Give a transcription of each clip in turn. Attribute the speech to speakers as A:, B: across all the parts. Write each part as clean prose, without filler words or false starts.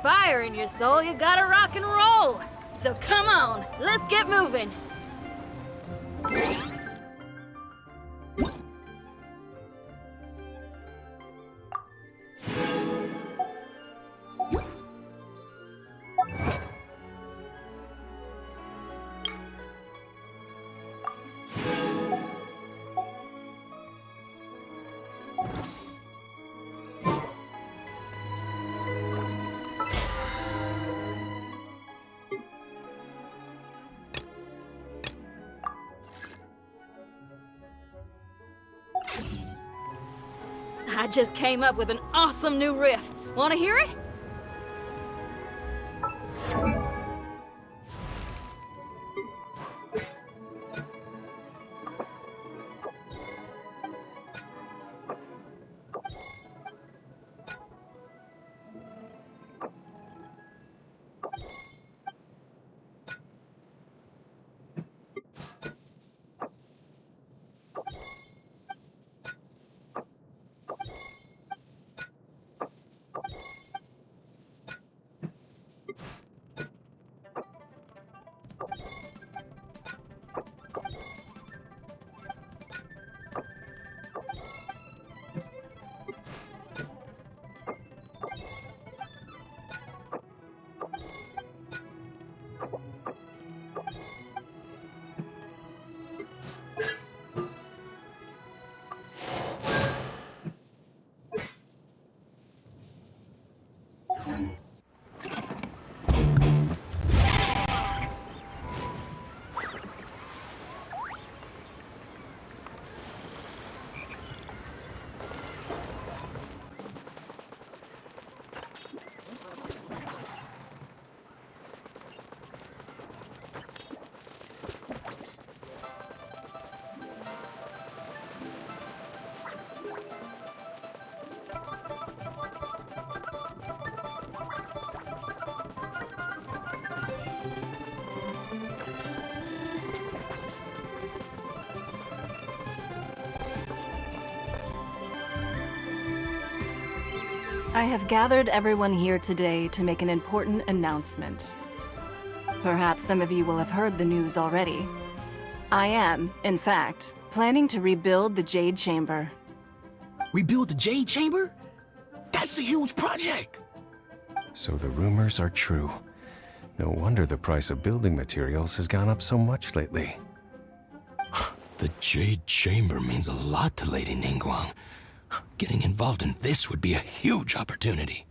A: fire in your soul, you gotta rock and roll. So come on, let's get moving. I just came up with an awesome new riff. Wanna hear it?
B: I have gathered everyone here today to make an important announcement. Perhaps some of you will have heard the news already. I am, in fact, planning to rebuild the Jade Chamber.
C: Rebuild the Jade Chamber? That's a huge project!
D: So the rumors are true. No wonder the price of building materials has gone up so much lately.
C: The Jade Chamber means a lot to Lady Ningguang. Getting involved in this would be a huge opportunity.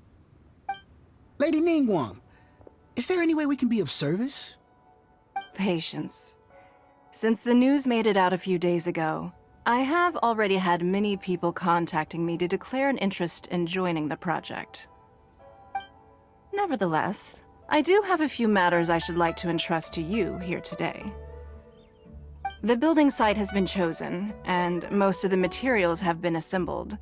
E: Lady Ningguang, is there any way we can be of service?
B: Patience. Since the news made it out a few days ago, I have already had many people contacting me to declare an interest in joining the project. Nevertheless, I do have a few matters I should like to entrust to you here today. The building site has been chosen, and most of the materials have been assembled.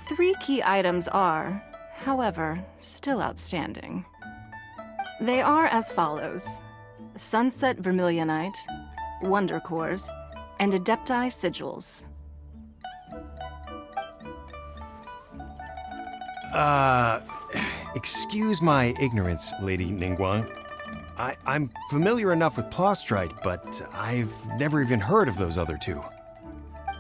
B: 3 key items are, however, still outstanding. They are as follows: Sunset Vermillionite, Wonder Cores, and Adepti Sigils.
D: Excuse my ignorance, Lady Ningguang. I'm familiar enough with Plostrite, but I've never even heard of those other 2.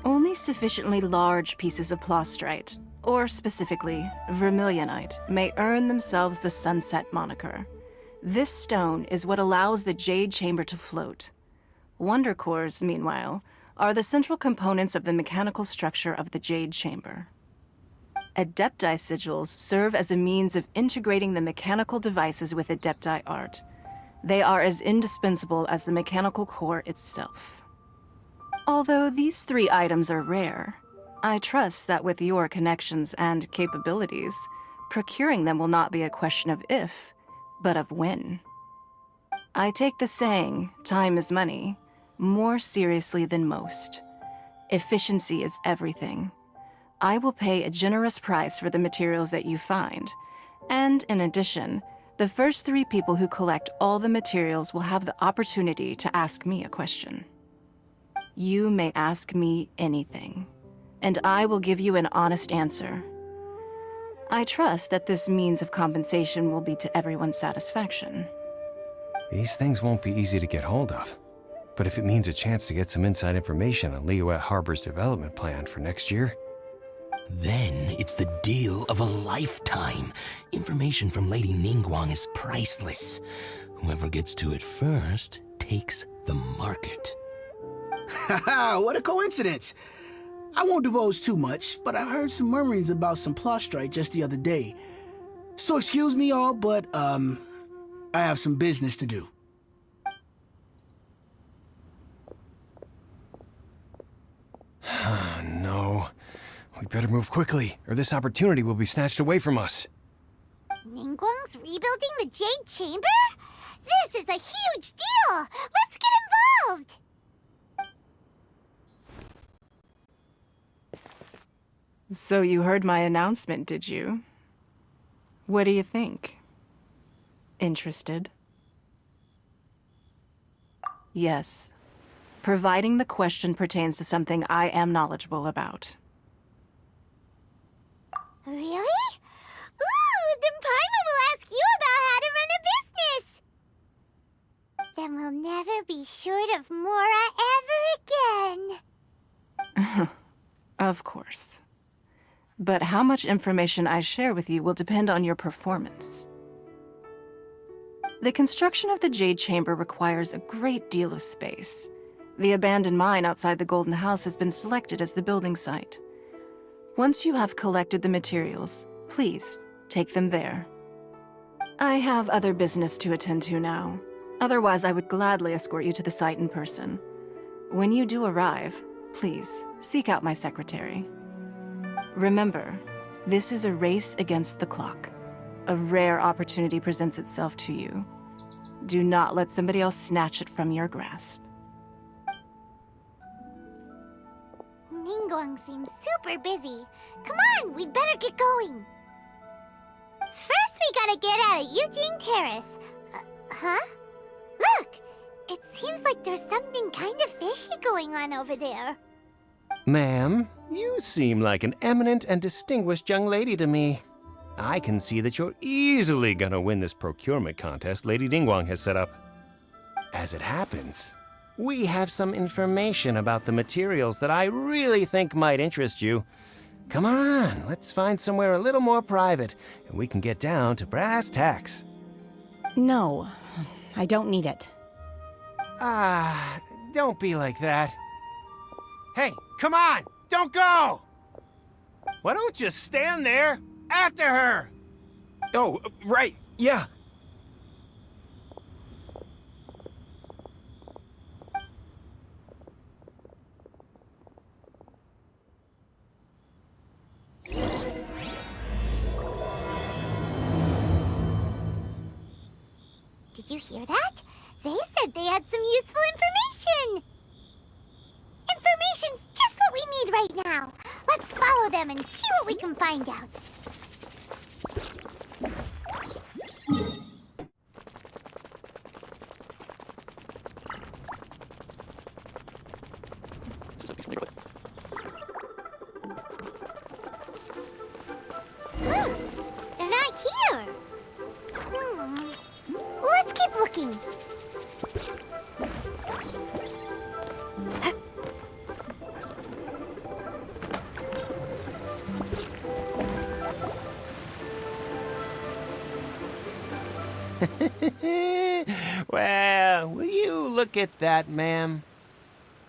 B: Only sufficiently large pieces of Plostrite, or specifically Vermillionite, may earn themselves the Sunset moniker. This stone is what allows the Jade Chamber to float. Wonder Cores, meanwhile, are the central components of the mechanical structure of the Jade Chamber. Adepti Sigils serve as a means of integrating the mechanical devices with Adepti art. They are as indispensable as the mechanical core itself. Although these 3 items are rare, I trust that with your connections and capabilities, procuring them will not be a question of if, but of when. I take the saying, time is money, more seriously than most. Efficiency is everything. I will pay a generous price for the materials that you find, and in addition, the first 3 people who collect all the materials will have the opportunity to ask me a question. You may ask me anything, and I will give you an honest answer. I trust that this means of compensation will be to everyone's satisfaction.
D: These things won't be easy to get hold of. But if it means a chance to get some inside information on Liyue Harbor's development plan for next year...
C: Then it's the deal of a lifetime. Information from Lady Ningguang is priceless. Whoever gets to it first takes the market.
E: Haha, what a coincidence! I won't divulge too much, but I heard some murmurings about some Plostrite just the other day. So excuse me all, but, I have some business to do.
D: No. We better move quickly, or this opportunity will be snatched away from us.
F: Ningguang's rebuilding the Jade Chamber? This is a huge deal! Let's get involved!
B: So you heard my announcement, did you? What do you think? Interested? Yes. Providing the question pertains to something I am knowledgeable about.
F: Really? Ooh, then Paimon will ask you about how to run a business! Then we'll never be short of Mora ever again.
B: Of course. But how much information I share with you will depend on your performance. The construction of the Jade Chamber requires a great deal of space. The abandoned mine outside the Golden House has been selected as the building site. Once you have collected the materials, please take them there. I have other business to attend to now. Otherwise, I would gladly escort you to the site in person. When you do arrive, please seek out my secretary. Remember, this is a race against the clock. A rare opportunity presents itself to you. Do not let somebody else snatch it from your grasp.
F: Ningguang seems super busy. Come on, we better get going. First, we gotta get out of Eugene Terrace. Huh? Look! It seems like there's something kind of fishy going on over there.
D: Ma'am, you seem like an eminent and distinguished young lady to me. I can see that you're easily gonna win this procurement contest Lady Ningguang has set up. As it happens, we have some information about the materials that I really think might interest you. Come on, let's find somewhere a little more private, and we can get down to brass tacks.
G: No, I don't need it.
D: Ah, don't be like that. Hey, come on, don't go! Why don't you stand there? After her!
H: Oh, right, yeah.
F: Did you hear that? They said they had some useful information! Information's just what we need right now. Let's follow them and see what we can find out. Huh, they're not here. Let's keep looking.
D: Well, will you look at that, ma'am?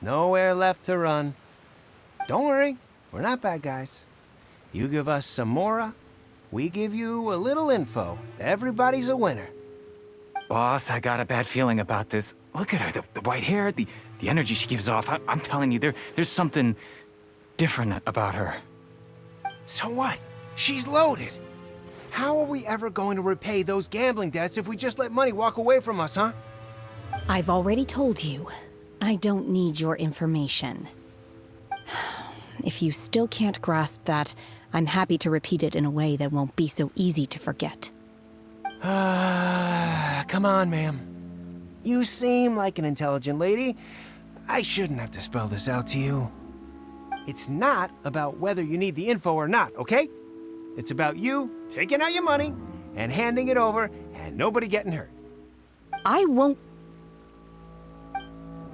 D: Nowhere left to run. Don't worry, we're not bad guys. You give us some Mora, we give you a little info. Everybody's a winner.
H: Boss, I got a bad feeling about this. Look at her, the white hair, the energy she gives off. I'm telling you, there's something different about her.
D: So what? She's loaded. How are we ever going to repay those gambling debts if we just let money walk away from us, huh?
G: I've already told you, I don't need your information. If you still can't grasp that, I'm happy to repeat it in a way that won't be so easy to forget.
D: Come on, ma'am. You seem like an intelligent lady. I shouldn't have to spell this out to you. It's not about whether you need the info or not, okay? It's about you taking out your money and handing it over and nobody getting hurt.
G: I won't.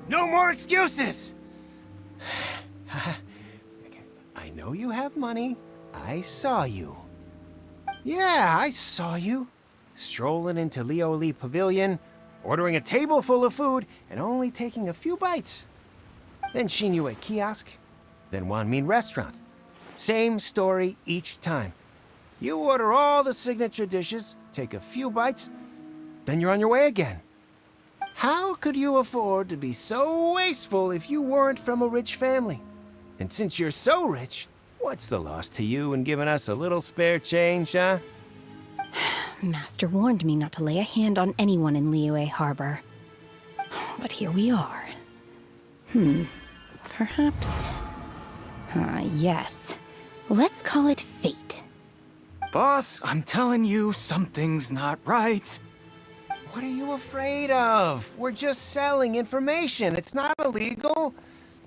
D: No more excuses! I know you have money. I saw you. Yeah, I saw you. Strolling into Lioli Pavilion, ordering a table full of food, and only taking a few bites. Then Shinyue Kiosk, then Wanmin Restaurant. Same story each time. You order all the signature dishes, take a few bites, then you're on your way again. How could you afford to be so wasteful if you weren't from a rich family? And since you're so rich, what's the loss to you in giving us a little spare change, huh?
G: Master warned me not to lay a hand on anyone in Liyue Harbor. But here we are. Perhaps... yes. Let's call it fate.
H: Boss, I'm telling you, something's not right.
D: What are you afraid of? We're just selling information. It's not illegal.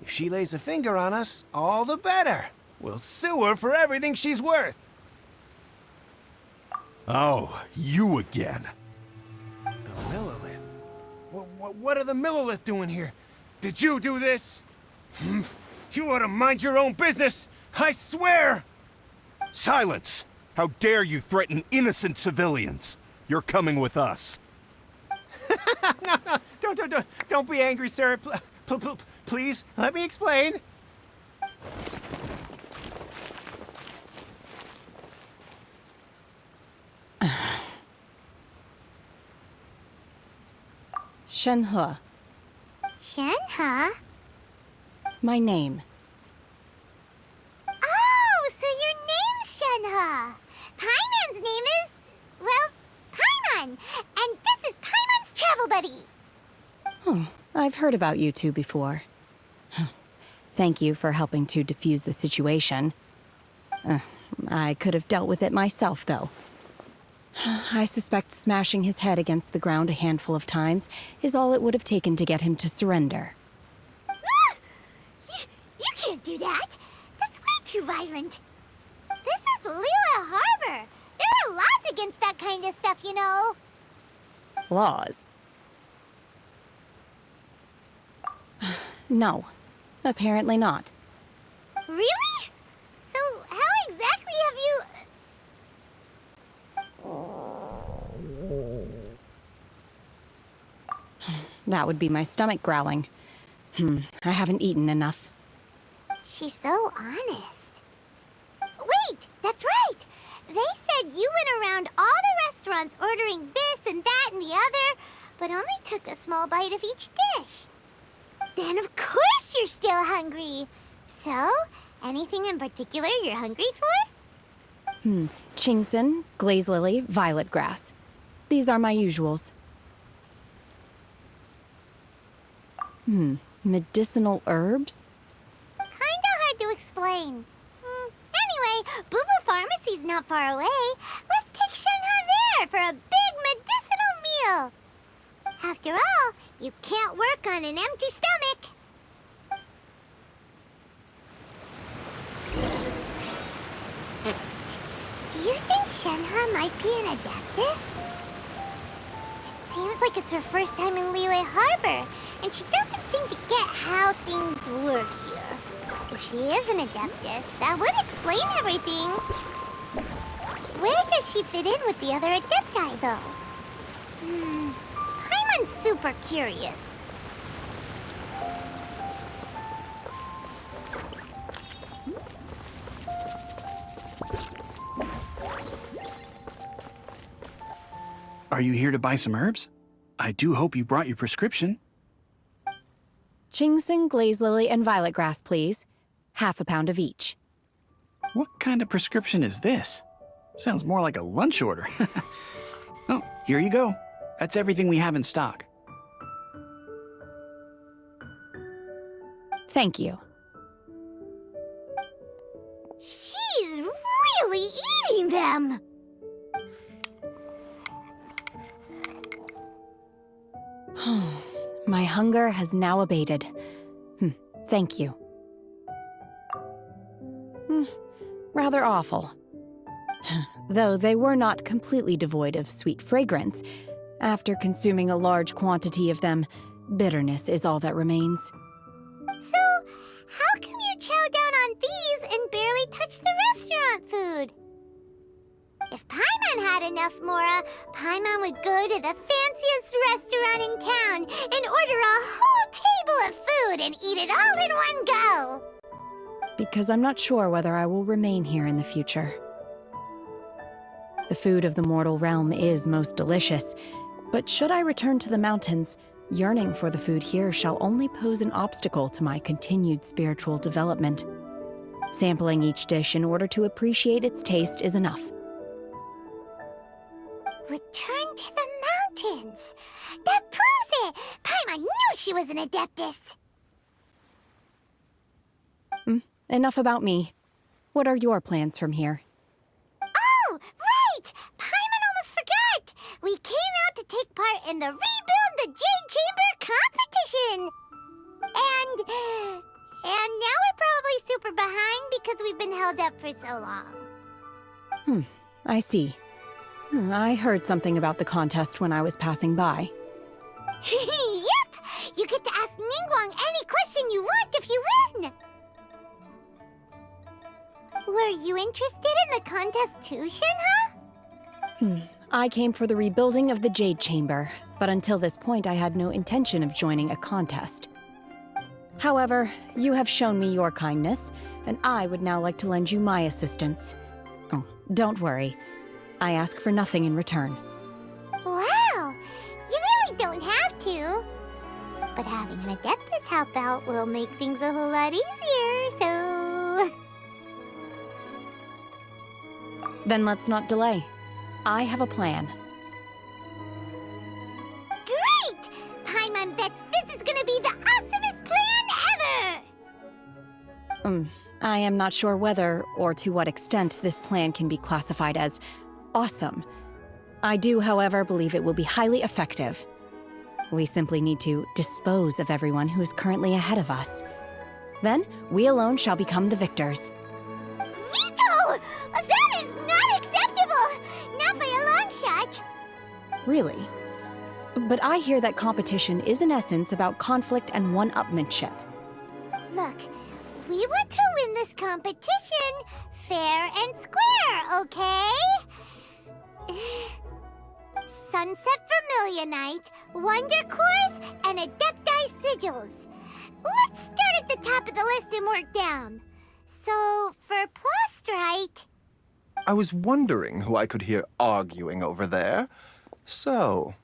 D: If she lays a finger on us, all the better. We'll sue her for everything she's worth.
I: Oh, you again.
D: The Millilith? What are the Millilith doing here? Did you do this? You ought to mind your own business! I swear!
I: Silence! How dare you threaten innocent civilians? You're coming with us.
D: No, don't be angry, sir. Please, let me explain.
G: Shenhe,
F: Shenhe?
G: my name.
F: Oh, so your name's Shenhe. Paimon's name is, well, Paimon. And this is Paimon's travel buddy.
G: Oh, I've heard about you two before. Thank you for helping to defuse the situation. I could have dealt with it myself, though. I suspect smashing his head against the ground a handful of times is all it would have taken to get him to surrender.
F: You can't do that. That's way too violent. This is Liyue Harbor. There are laws against that kind of stuff, you know.
G: Laws? No, apparently not.
F: Really? So how exactly have you...
G: That would be my stomach growling. I haven't eaten enough.
F: She's so honest. Wait, that's right. They said you went around all the restaurants ordering this and that and the other, but only took a small bite of each dish. Then of course you're still hungry. So, anything in particular you're hungry for?
G: Chingson, glaze lily, violet grass. These are my usuals. Medicinal herbs?
F: Kinda hard to explain. Anyway, Bubu Pharmacy's not far away. Let's take Shenhe there for a big medicinal meal. After all, you can't work on an empty stomach. Psst. Do you think Shenhe might be an Adeptus? It seems like it's her first time in Liyue Harbor, and she doesn't seem to get how things work here. If she is an Adeptus, that would explain everything. Where does she fit in with the other Adepti, though? Paimon's super curious.
J: Are you here to buy some herbs? I do hope you brought your prescription.
G: Chingson, glaze lily, and violet grass, please. Half a pound of each.
J: What kind of prescription is this? Sounds more like a lunch order. Oh, here you go. That's everything we have in stock.
G: Thank you.
F: She's really eating them!
G: My hunger has now abated. Thank you. Rather awful. Though they were not completely devoid of sweet fragrance. After consuming a large quantity of them, bitterness is all that remains.
F: So, how come you chow down on these and barely touch the restaurant food? If Paimon had enough Mora, Paimon would go to the fanciest restaurant in town and order a whole table of food and eat it all in one go.
G: Because I'm not sure whether I will remain here in the future. The food of the mortal realm is most delicious, but should I return to the mountains, yearning for the food here shall only pose an obstacle to my continued spiritual development. Sampling each dish in order to appreciate its taste is enough.
F: Return to the mountains! That proves it! Paimon knew she was an Adeptus!
G: Enough about me. What are your plans from here?
F: Oh, right! Paimon almost forgot! We came out to take part in the Rebuild the Jade Chamber competition! And now we're probably super behind because we've been held up for so long.
G: I see. I heard something about the contest when I was passing by.
F: Yep! You get to ask Ningguang any question you want if you win! Were you interested in the contest too, Shenhe?
G: I came for the rebuilding of the Jade Chamber, but until this point I had no intention of joining a contest. However, you have shown me your kindness, and I would now like to lend you my assistance. Oh, don't worry. I ask for nothing in return.
F: Wow! You really don't have to. But having an Adeptus help out will make things a whole lot easier, so...
G: Then let's not delay. I have a plan.
F: Great! Paimon bets this is gonna be the awesomest plan ever!
G: I am not sure whether or to what extent this plan can be classified as awesome. I do, however, believe it will be highly effective. We simply need to dispose of everyone who is currently ahead of us. Then, we alone shall become the victors.
F: Veto! That is not acceptable! Not by a long shot!
G: Really? But I hear that competition is in essence about conflict and one-upmanship.
F: Look, we want to win this competition fair and square, okay? Sunset Vermillionite, Wonder Cores, and Adepti Sigils. Let's start at the top of the list and work down. So, for Plostrite...
K: I was wondering who I could hear arguing over there. So,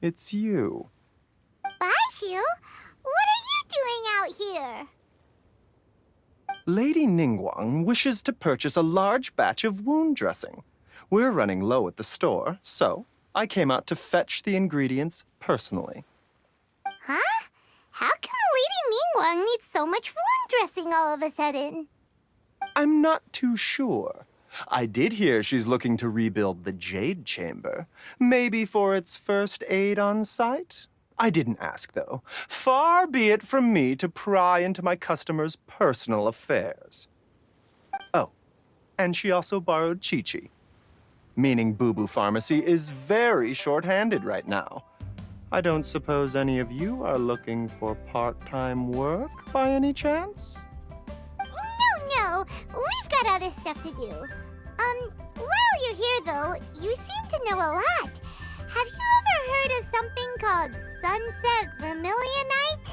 K: it's you.
F: Baiju? What are you doing out here?
K: Lady Ningguang wishes to purchase a large batch of wound dressing. We're running low at the store, so I came out to fetch the ingredients personally.
F: Huh? How come Lady Ningguang needs so much wound dressing all of a sudden?
K: I'm not too sure. I did hear she's looking to rebuild the Jade Chamber. Maybe for its first aid on site? I didn't ask, though. Far be it from me to pry into my customers' personal affairs. Oh, and she also borrowed Chi-Chi. Meaning Bubu Pharmacy is very short-handed right now. I don't suppose any of you are looking for part-time work by any chance?
F: No, we've got other stuff to do. While you're here though, you seem to know a lot. Have you ever heard of something called Sunset Vermillionite?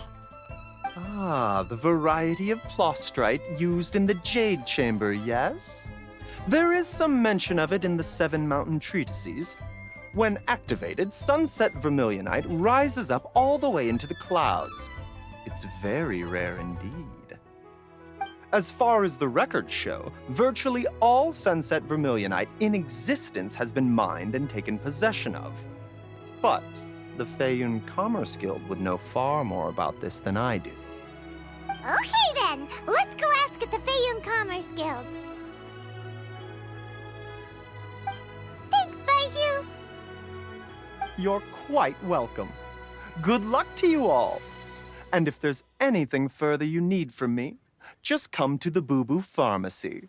K: Ah, the variety of plostrite used in the Jade Chamber, yes? There is some mention of it in the Seven Mountain Treatises. When activated, Sunset Vermillionite rises up all the way into the clouds. It's very rare indeed. As far as the records show, virtually all Sunset Vermillionite in existence has been mined and taken possession of. But the Feiyun Commerce Guild would know far more about this than I do.
F: Okay then, let's go ask at the Feiyun Commerce Guild. Thanks, Baiju.
K: You're quite welcome. Good luck to you all. And if there's anything further you need from me, just come to the Bubu Pharmacy.